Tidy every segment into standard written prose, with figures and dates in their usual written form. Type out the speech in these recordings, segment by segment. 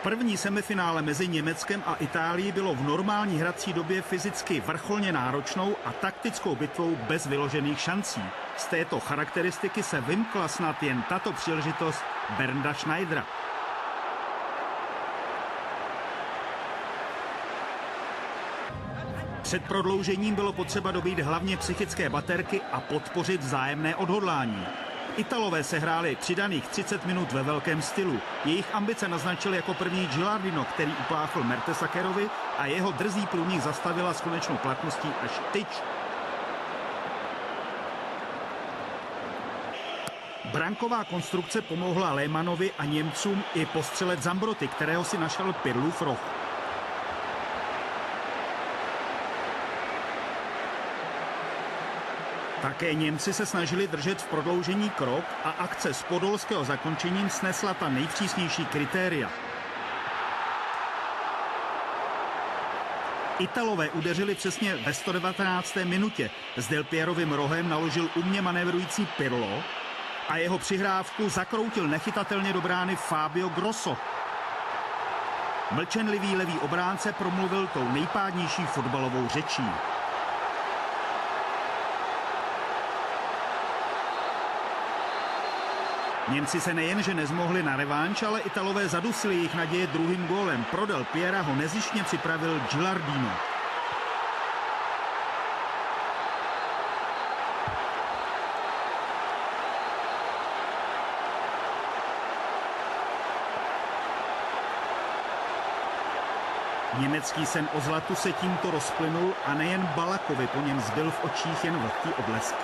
První semifinále mezi Německem a Itálií bylo v normální hrací době fyzicky vrcholně náročnou a taktickou bitvou bez vyložených šancí. Z této charakteristiky se vymkla snad jen tato příležitost Bernda Schneidera. Před prodloužením bylo potřeba dobít hlavně psychické baterky a podpořit vzájemné odhodlání. Italové se hráli přidaných 30 minut ve velkém stylu. Jejich ambice naznačil jako první Gilardino, který upáchl Mertesakerovi a jeho drzý průnik zastavila s konečnou platností až tyč. Branková konstrukce pomohla Lehmannovi a Němcům i postřelet Zambroty, kterého si našel Pirlův roh. Také Němci se snažili držet v prodloužení krok a akce s podolského zakončením snesla ta nejpřísnější kritéria. Italové udeřili přesně ve 119. minutě. S Del Pierovým rohem naložil umně manévrující Pirlo a jeho přihrávku zakroutil nechytatelně do brány Fabio Grosso. Mlčenlivý levý obránce promluvil tou nejpádnější fotbalovou řečí. Němci se nejenže nezmohli na revanš, ale Italové zadusili jejich naděje druhým gólem. Pro Del Piera ho nezištně připravil Gilardino. Německý sen o zlatu se tímto rozplynul a nejen Balakovi po něm zbyl v očích jen vlhký odlesk.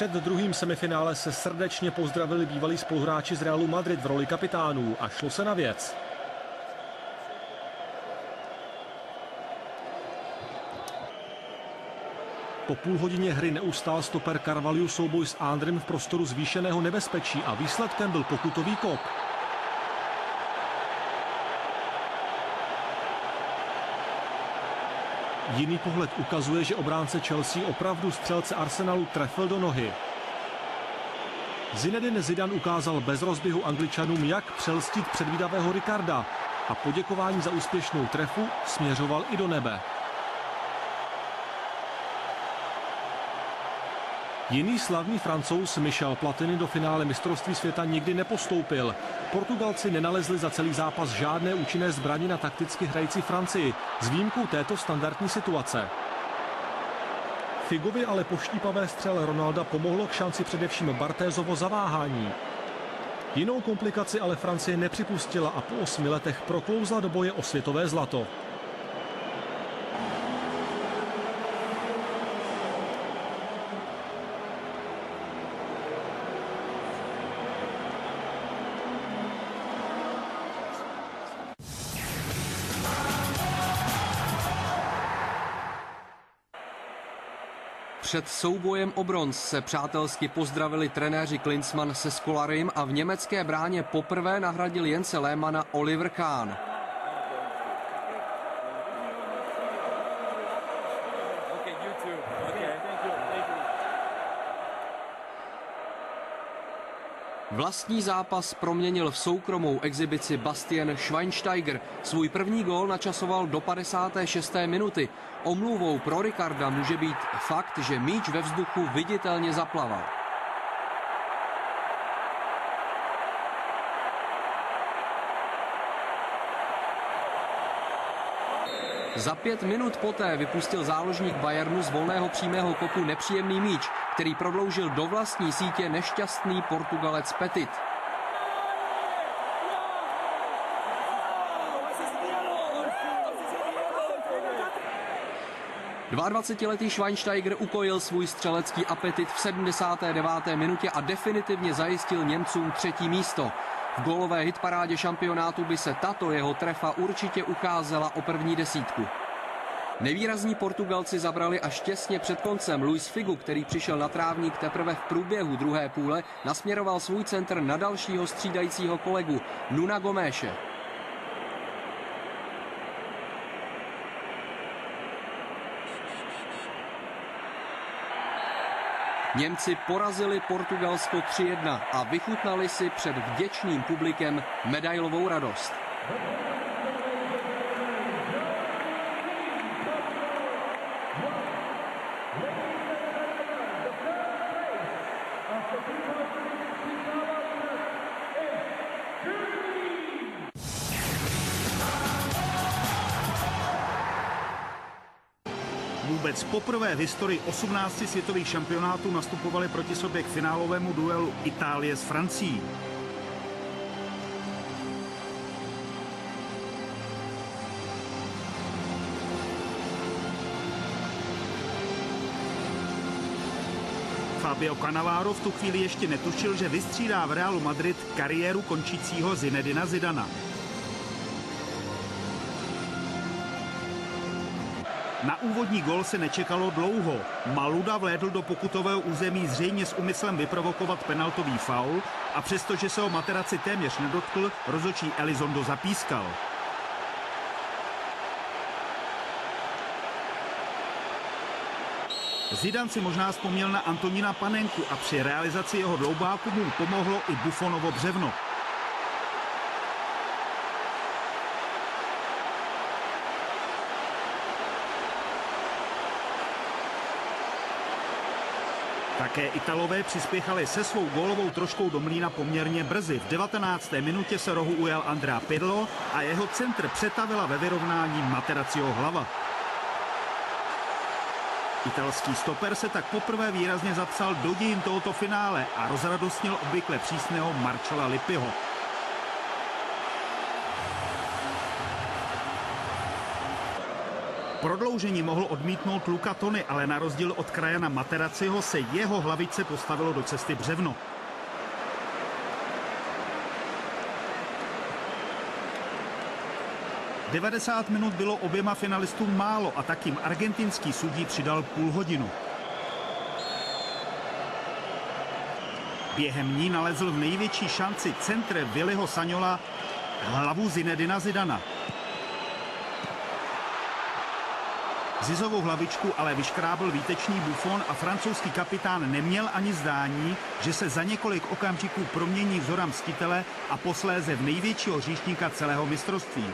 Před druhým semifinále se srdečně pozdravili bývalí spoluhráči z Realu Madrid v roli kapitánů a šlo se na věc. Po půl hodině hry neustál stoper Carvalho souboj s Andrem v prostoru zvýšeného nebezpečí a výsledkem byl pokutový kop. Jiný pohled ukazuje, že obránce Chelsea opravdu střelce Arsenalu trefil do nohy. Zinedine Zidane ukázal bez rozběhu Angličanům, jak přelstit předvídavého Ricarda a poděkování za úspěšnou trefu směřoval i do nebe. Jiný slavný Francouz Michel Platini do finále mistrovství světa nikdy nepostoupil. Portugalci nenalezli za celý zápas žádné účinné zbraně na takticky hrající Francii, s výjimkou této standardní situace. Figovi ale poštípavé střele Ronalda pomohlo k šanci především Bartézovo zaváhání. Jinou komplikaci ale Francie nepřipustila a po 8 letech proklouzla do boje o světové zlato. Před soubojem o bronz se přátelsky pozdravili trenéři Klinsmann se Scolarym a v německé bráně poprvé nahradil Jense Lehmanna Oliver Kahn. Vlastní zápas proměnil v soukromou exibici Bastian Schweinsteiger. Svůj první gól načasoval do 56. minuty. Omluvou pro Ricarda může být fakt, že míč ve vzduchu viditelně zaplaval. Za 5 minut poté vypustil záložník Bayernu z volného přímého kopu nepříjemný míč, který prodloužil do vlastní sítě nešťastný Portugalec Petit. Dvaadvacetiletý Schweinsteiger ukojil svůj střelecký apetit v 79. minutě a definitivně zajistil Němcům 3. místo. V gólové hitparádě šampionátu by se tato jeho trefa určitě ukázala o první desítku. Nevýrazní Portugalci zabrali až těsně před koncem. Luis Figu, který přišel na trávník teprve v průběhu druhé půle, nasměroval svůj centr na dalšího střídajícího kolegu, Nuna Goméše. Němci porazili Portugalsko 3-1 a vychutnali si před vděčným publikem medailovou radost. Vůbec poprvé v historii 18 světových šampionátů nastupovali proti sobě k finálovému duelu Itálie s Francií. Fabio Cannavaro v tu chvíli ještě netušil, že vystřídá v Realu Madrid kariéru končícího Zinedina Zidana. Na úvodní gól se nečekalo dlouho. Maluda vlédl do pokutového území zřejmě s úmyslem vyprovokovat penaltový faul a přestože se ho Materazzi téměř nedotkl, rozhodčí Elizondo zapískal. Zidane si možná vzpomněl na Antonína Panenku a při realizaci jeho dloubáku mu pomohlo i Buffonovo břevno. Také Italové přispěchali se svou gólovou troškou do mlýna poměrně brzy. V 19. minutě se rohu ujal Andrea Pirlo a jeho centr přetavila ve vyrovnání Materazziho hlava. Italský stoper se tak poprvé výrazně zapsal do dějin tohoto finále a rozradostnil obvykle přísného Marcella Lippiho. Prodloužení mohl odmítnout Luca Toni, ale na rozdíl od krajana Materazziho se jeho hlavice postavilo do cesty břevno. – 90 minut bylo oběma finalistům málo a tak jim argentinský sudí přidal půl hodinu. Během ní nalezl v největší šanci centr Willyho Sagnola hlavu Zinedina Zidana. Zizovou hlavičku ale vyškrábl výtečný Buffon a francouzský kapitán neměl ani zdání, že se za několik okamžiků promění vzora mstitele a posléze v největšího hříšníka celého mistrovství.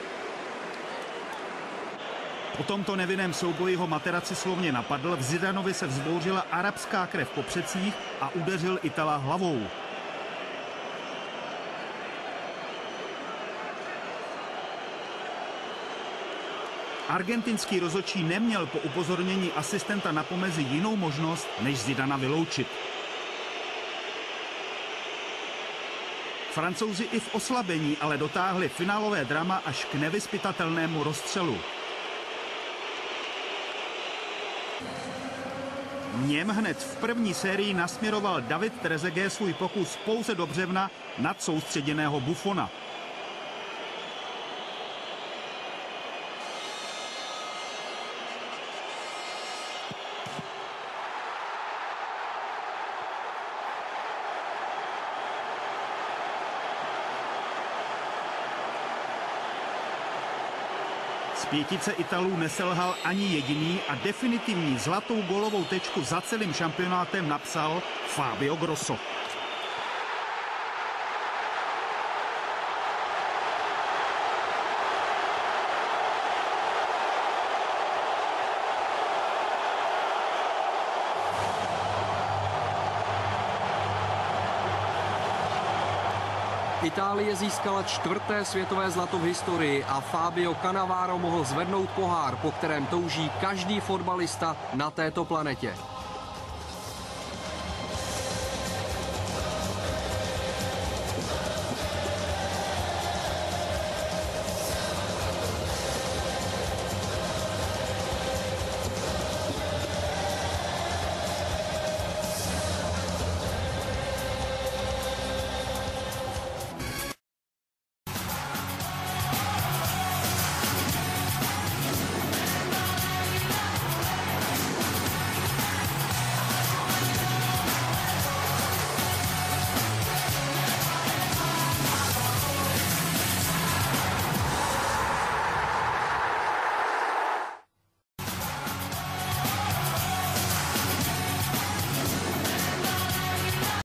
Po tomto nevinném souboji ho Materazzi slovně napadl, v Zidanovi se vzbouřila arabská krev po předcích a udeřil Itala hlavou. Argentinský rozhodčí neměl po upozornění asistenta na pomezi jinou možnost, než Zidana vyloučit. Francouzi i v oslabení ale dotáhli finálové drama až k nevyzpytatelnému rozstřelu. Něm hned v první sérii nasměroval David Trezeguet svůj pokus pouze do břevna nad soustředěného Buffona. Z pětice Italů neselhal ani jediný a definitivní zlatou gólovou tečku za celým šampionátem napsal Fabio Grosso. Itálie získala 4. světové zlato v historii a Fabio Cannavaro mohl zvednout pohár, po kterém touží každý fotbalista na této planetě.